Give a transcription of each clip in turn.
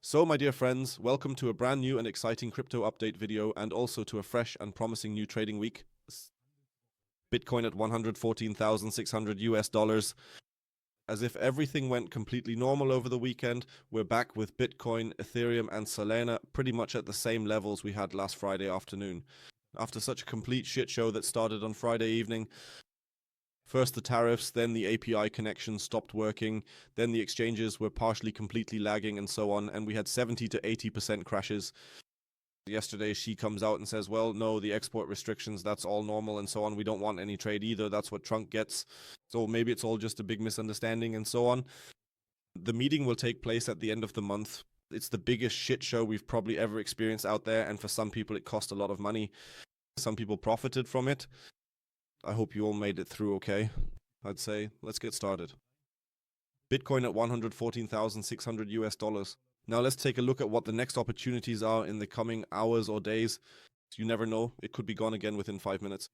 So, my dear friends, welcome to a brand new and exciting crypto update video and also to a fresh and promising new trading week. Bitcoin at 114,600 US dollars. As if everything went completely normal over the weekend, we're back with Bitcoin, Ethereum and Solana pretty much at the same levels we had last Friday afternoon. After such a complete shit show that started on Friday evening, first the tariffs, then the API connection stopped working, then the exchanges were partially completely lagging and so on, and we had 70 to 80% crashes. Yesterday she comes out and says, well, no, the export restrictions, that's all normal and so on. We don't want any trade either. That's what Trump gets. So maybe it's all just a big misunderstanding and so on. The meeting will take place at the end of the month. It's the biggest shit show we've probably ever experienced out there, and for some people it cost a lot of money. Some people profited from it. I hope you all made it through okay. I'd say let's get started. Bitcoin at 114,600 US dollars. Now let's take a look at what the next opportunities are in the coming hours or days. You never know, it could be gone again within 5 minutes.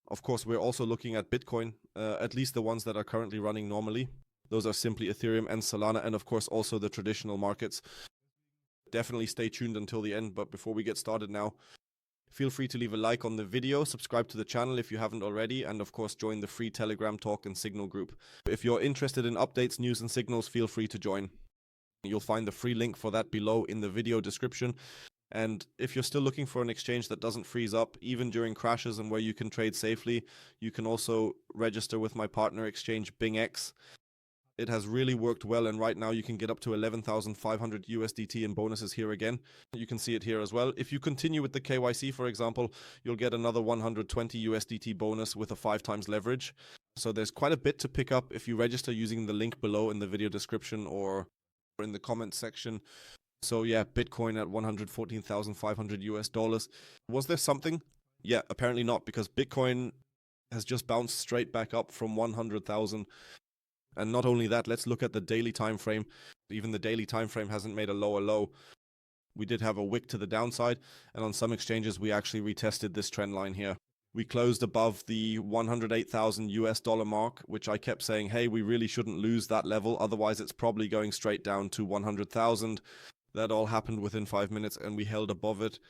Of course, we're also looking at Bitcoin, at least the ones that are currently running normally. Those are simply Ethereum and Solana, and of course also the traditional markets. Definitely stay tuned until the end, but before we get started now, feel free to leave a like on the video, subscribe to the channel if you haven't already, and of course join the free Telegram talk and signal group. If you're interested in updates, news and signals, feel free to join. You'll find the free link for that below in the video description. And if you're still looking for an exchange that doesn't freeze up, even during crashes and where you can trade safely, you can also register with my partner exchange WEEX. It has really worked well, and right now you can get up to 11,500 USDT in bonuses here again. You can see it here as well. If you continue with the KYC, for example, you'll get another 120 USDT bonus with a 5 times leverage. So there's quite a bit to pick up if you register using the link below in the video description or in the comment section. So yeah, Bitcoin at 114,500 US dollars. Was there something? Yeah, apparently not, because Bitcoin has just bounced straight back up from 100,000. And not only that, let's look at the daily time frame. Even the daily time frame hasn't made a lower low. We did have a wick to the downside, and on some exchanges we actually retested this trend line here. We closed above the 108,000 US dollar mark, which I kept saying, hey, we really shouldn't lose that level, otherwise it's probably going straight down to 100,000. That all happened within 5 minutes, and we held above it.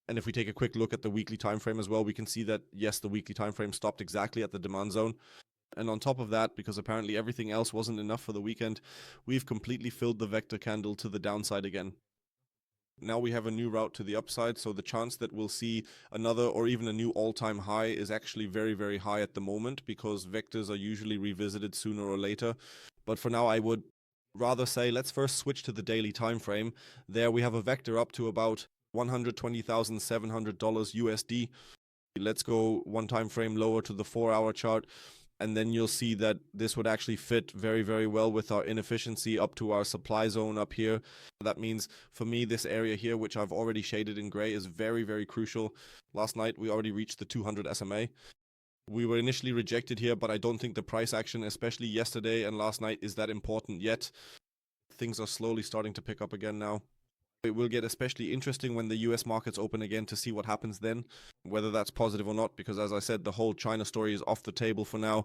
And if we take a quick look at the weekly time frame as well, we can see that, yes, the weekly time frame stopped exactly at the demand zone. And on top of that, because apparently everything else wasn't enough for the weekend, we've completely filled the vector candle to the downside again. Now we have a new route to the upside, so the chance that we'll see another or even a new all-time high is actually very, very high at the moment, because vectors are usually revisited sooner or later. But for now, I would rather say let's first switch to the daily time frame. There we have a vector up to about $120,700 USD. Let's go one time frame lower to the 4-hour chart, and then you'll see that this would actually fit very, very well with our inefficiency up to our supply zone up here. That means for me, this area here, which I've already shaded in gray, is very, very crucial. Last night, we already reached the 200 SMA. We were initially rejected here, but I don't think the price action, especially yesterday and last night, is that important yet. Things are slowly starting to pick up again now. It will get especially interesting when the US markets open again to see what happens then, whether that's positive or not, because as I said, the whole China story is off the table for now.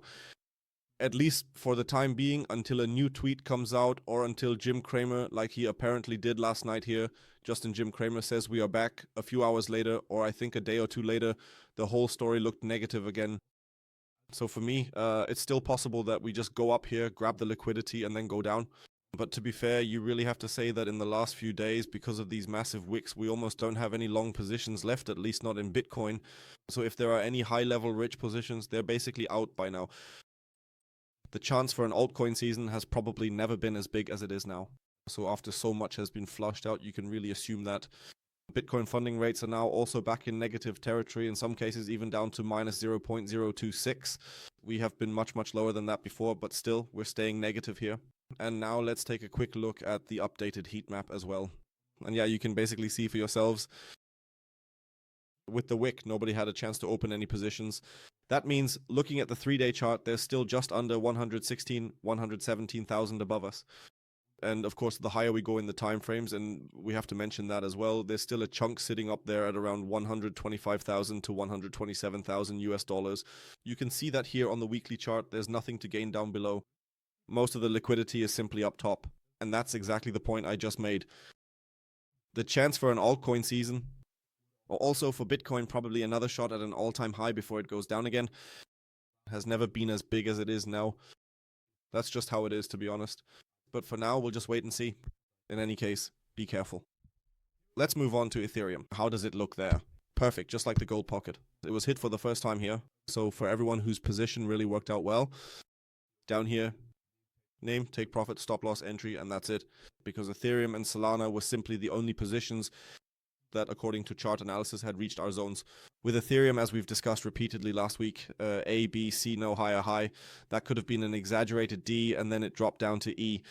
At least for the time being, until a new tweet comes out or until Jim Cramer, like he apparently did last night here, Justin Jim Cramer says we are back a few hours later, or I think a day or two later, the whole story looked negative again. So for me, it's still possible that we just go up here, grab the liquidity and then go down. But to be fair, you really have to say that in the last few days, because of these massive wicks, we almost don't have any long positions left, at least not in Bitcoin. So if there are any high-level rich positions, they're basically out by now. The chance for an altcoin season has probably never been as big as it is now. So after so much has been flushed out, you can really assume that. Bitcoin funding rates are now also back in negative territory, in some cases even down to minus 0.026. We have been much, much lower than that before, but still, we're staying negative here. And now let's take a quick look at the updated heat map as well. And yeah, you can basically see for yourselves, with the wick, nobody had a chance to open any positions. That means, looking at the 3-day chart, there's still just under 117,000 above us. And of course, the higher we go in the time frames, and we have to mention that as well, there's still a chunk sitting up there at around 125,000 to 127,000 US dollars. You can see that here on the weekly chart, there's nothing to gain down below. Most of the liquidity is simply up top. And that's exactly the point I just made. The chance for an altcoin season, or also for Bitcoin, probably another shot at an all-time high before it goes down again, has never been as big as it is now. That's just how it is, to be honest. But for now, we'll just wait and see. In any case, be careful. Let's move on to Ethereum. How does it look there? Perfect, just like the gold pocket. It was hit for the first time here. So for everyone whose position really worked out well, down here, name, take profit, stop loss, entry, and that's it. Because Ethereum and Solana were simply the only positions that, according to chart analysis, had reached our zones. With Ethereum, as we've discussed repeatedly last week, A, B, C, no higher high, that could have been an exaggerated D, and then it dropped down to E.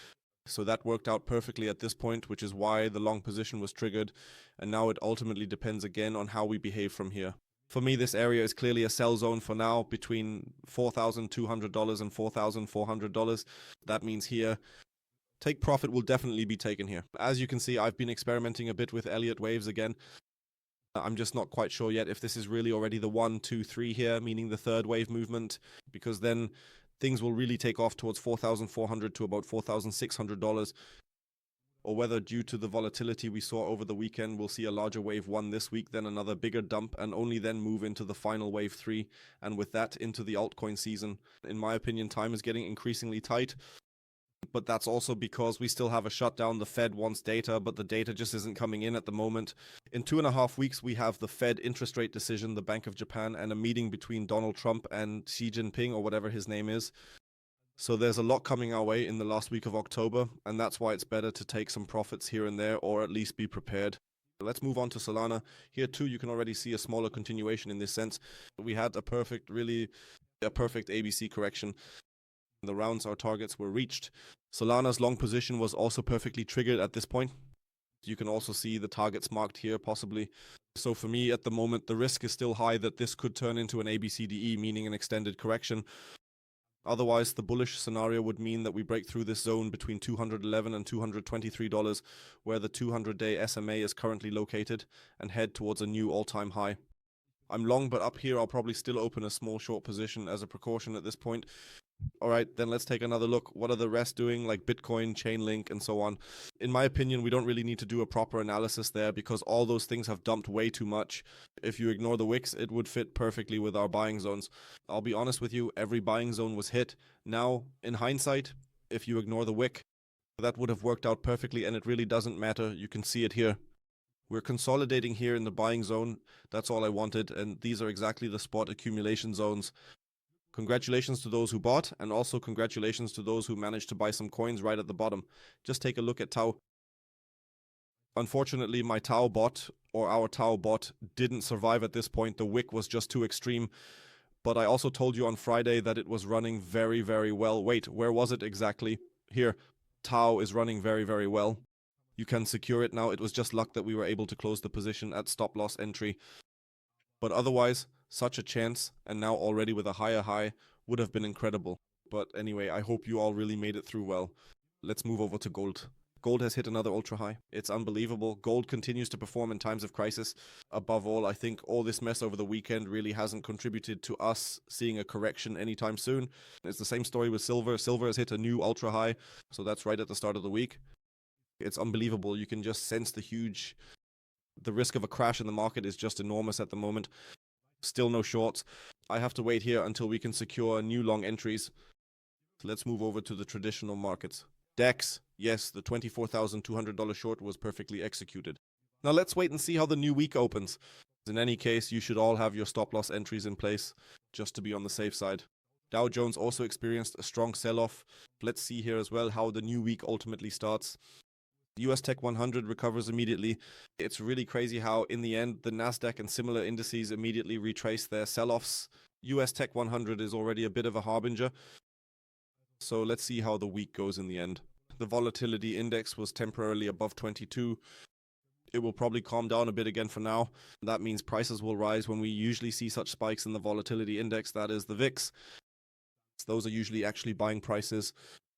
So that worked out perfectly at this point, which is why the long position was triggered, and now it ultimately depends again on how we behave from here. For me, this area is clearly a sell zone for now, between $4,200 and $4,400. That means here, take profit will definitely be taken here. As you can see, I've been experimenting a bit with Elliott waves again. I'm just not quite sure yet if this is really already the 1, 2, 3 here, meaning the third wave movement, because then things will really take off towards $4,400 to about $4,600, or whether due to the volatility we saw over the weekend, we'll see a larger wave 1 this week, then another bigger dump, and only then move into the final wave 3, and with that into the altcoin season. In my opinion, time is getting increasingly tight, but that's also because we still have a shutdown. The Fed wants data, but the data just isn't coming in at the moment. In 2.5 weeks, we have the Fed interest rate decision, the Bank of Japan, and a meeting between Donald Trump and Xi Jinping, or whatever his name is. So there's a lot coming our way in the last week of October, and that's why it's better to take some profits here and there, or at least be prepared. Let's move on to Solana. Here too, you can already see a smaller continuation in this sense. We had a perfect ABC correction. The rounds our targets were reached. Solana's long position was also perfectly triggered at this point. You can also see the targets marked here possibly. So for me at the moment, the risk is still high that this could turn into an ABCDE, meaning an extended correction. Otherwise, the bullish scenario would mean that we break through this zone between $211 and $223, where the 200-day SMA is currently located, and head towards a new all-time high. I'm long, but up here I'll probably still open a small short position as a precaution at this point. Alright, then let's take another look. What are the rest doing, like Bitcoin, Chainlink, and so on? In my opinion, we don't really need to do a proper analysis there because all those things have dumped way too much. If you ignore the WEEX, it would fit perfectly with our buying zones. I'll be honest with you, every buying zone was hit. Now, in hindsight, if you ignore the WEEX, that would have worked out perfectly, and it really doesn't matter. You can see it here. We're consolidating here in the buying zone. That's all I wanted, and these are exactly the spot accumulation zones. Congratulations to those who bought, and also congratulations to those who managed to buy some coins right at the bottom. Just take a look at Tau. Unfortunately, my Tau bot, or our Tau bot, didn't survive at this point. The wick was just too extreme. But I also told you on Friday that it was running very, very well. Wait, where was it exactly? Here, Tau is running very, very well. You can secure it now. It was just luck that we were able to close the position at stop loss entry. But otherwise, such a chance, and now already with a higher high, would have been incredible. But anyway, I hope you all really made it through well. Let's move over to gold. Gold has hit another ultra high. It's unbelievable. Gold continues to perform in times of crisis. Above all, I think all this mess over the weekend really hasn't contributed to us seeing a correction anytime soon. It's the same story with silver. Silver has hit a new ultra high, so that's right at the start of the week. It's unbelievable. You can just sense the risk of a crash in the market is just enormous at the moment. Still no shorts. I have to wait here until we can secure new long entries. So let's move over to the traditional markets. DEX, yes, the $24,200 short was perfectly executed. Now let's wait and see how the new week opens. In any case, you should all have your stop loss entries in place, just to be on the safe side. Dow Jones also experienced a strong sell-off. Let's see here as well how the new week ultimately starts. US Tech 100 recovers immediately. It's really crazy how, in the end, the Nasdaq and similar indices immediately retrace their sell-offs. US Tech 100 is already a bit of a harbinger. So let's see how the week goes in the end. The volatility index was temporarily above 22. It will probably calm down a bit again for now. That means prices will rise when we usually see such spikes in the volatility index, that is the VIX. Those are usually actually buying prices.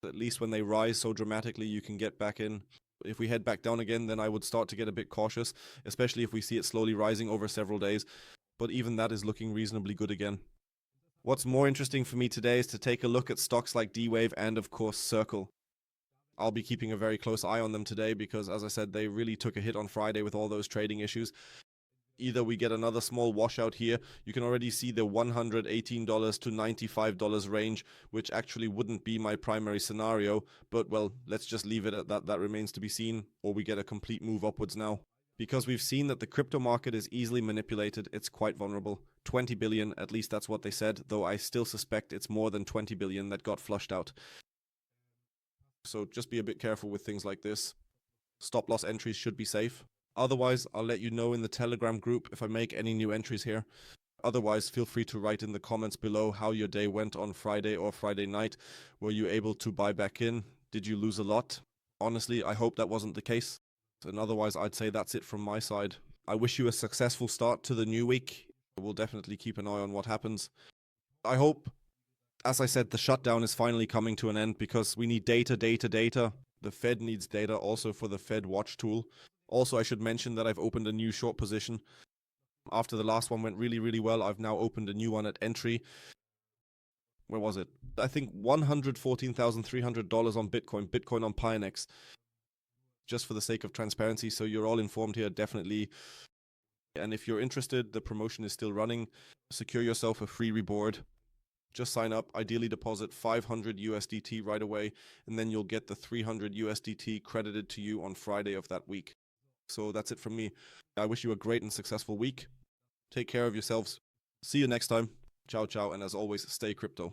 At least when they rise so dramatically, you can get back in. If we head back down again, then I would start to get a bit cautious, especially if we see it slowly rising over several days. But even that is looking reasonably good again. What's more interesting for me today is to take a look at stocks like D-Wave and, of course, Circle. I'll be keeping a very close eye on them today because, as I said, they really took a hit on Friday with all those trading issues. Either we get another small washout here. You can already see the $118 to $95 range, which actually wouldn't be my primary scenario. But, well, let's just leave it at that. That remains to be seen. Or we get a complete move upwards now. Because we've seen that the crypto market is easily manipulated, it's quite vulnerable. 20 billion, at least that's what they said, though I still suspect it's more than 20 billion that got flushed out. So just be a bit careful with things like this. Stop loss entries should be safe. Otherwise, I'll let you know in the Telegram group if I make any new entries here. Otherwise, feel free to write in the comments below how your day went on Friday or Friday night. Were you able to buy back in? Did you lose a lot? Honestly, I hope that wasn't the case. And otherwise, I'd say that's it from my side. I wish you a successful start to the new week. We'll definitely keep an eye on what happens. I hope, as I said, the shutdown is finally coming to an end because we need data. The Fed needs data also for the Fed Watch tool. Also, I should mention that I've opened a new short position. After the last one went really, really well, I've now opened a new one at entry. Where was it? I think $114,300 on Bitcoin. Bitcoin on Pionex. Just for the sake of transparency, so you're all informed here, definitely. And if you're interested, the promotion is still running. Secure yourself a free reward. Just sign up, ideally deposit 500 USDT right away, and then you'll get the 300 USDT credited to you on Friday of that week. So that's it from me. I wish you a great and successful week. Take care of yourselves. See you next time. Ciao, ciao, and as always, stay crypto.